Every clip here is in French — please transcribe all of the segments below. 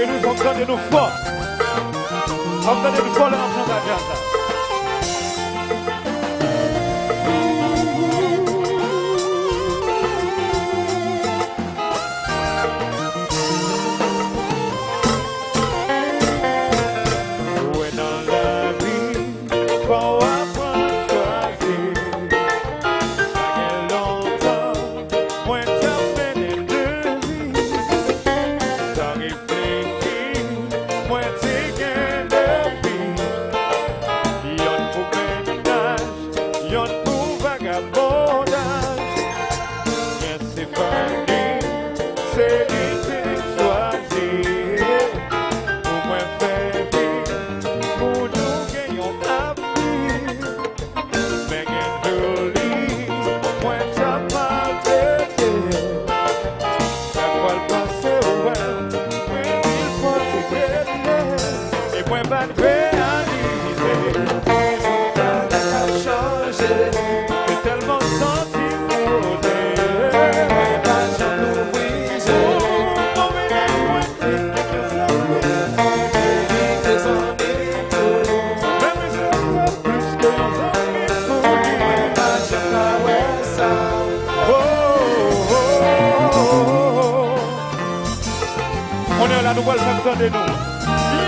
nous faut donner nous fort. On donne nous fort l'ensemble d'agenda. De nous,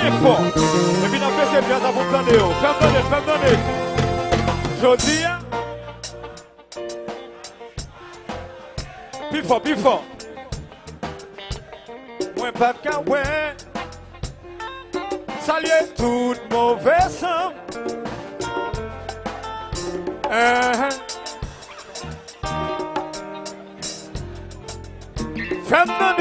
bien fort. Et puis, on fait ces pièces à vous prendre. Fais-moi. Je dis, plus fort. Moi, pas de cas, ouais. Saluer toute mauvaise sang. Fais-moi.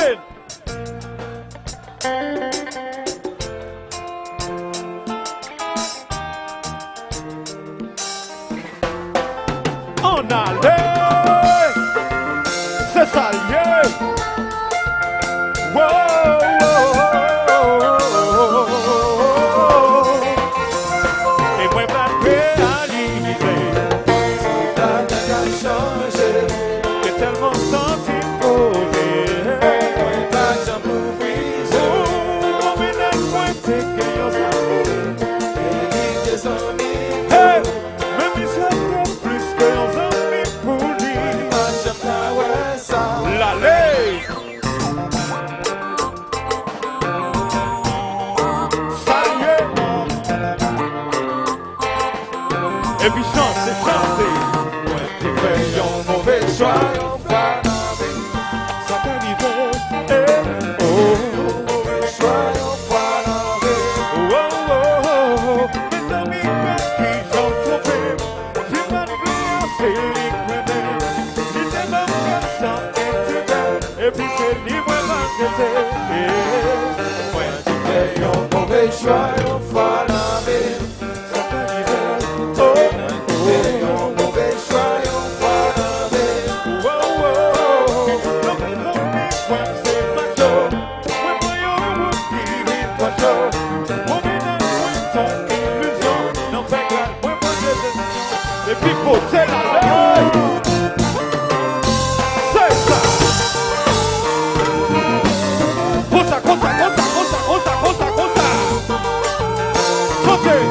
On allait, c'est ça, yeah. Et moi, ma réalité, changé, j'ai tellement senti posé. Et puis chanter. Ouais, tu fais un mauvais choix, ça t'arrive, mauvais choix, mes amis qui sont trompés, tu m'as c'est liquidé, si t'es même comme et puis c'est libre ouais, tu fais un mauvais choix, c'est la loi. C'est ça. Cosa. Chantez.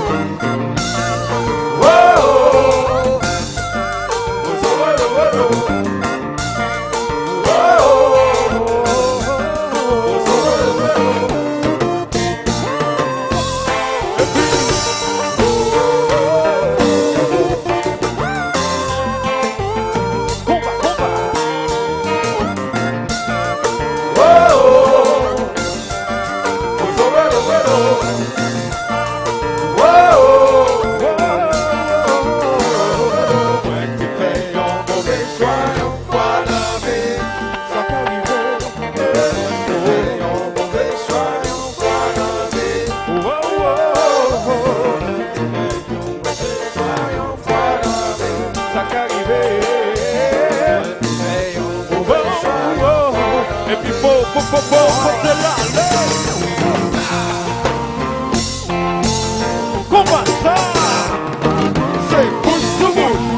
Comment ça? C'est bouche sous bouche.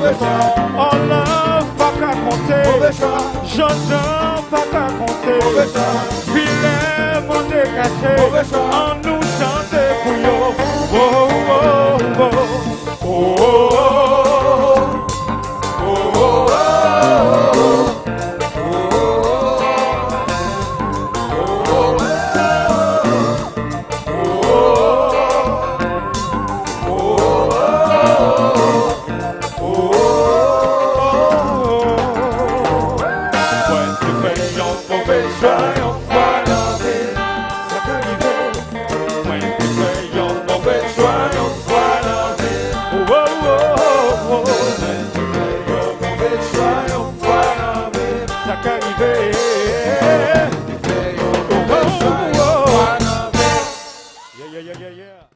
En love, pas qu'à compter. J'entends, pas qu'à compter. Filet, mon décaché. En nous chanter pour yo. Oh, oh, oh, oh, oh, oh, oh, Arrivé.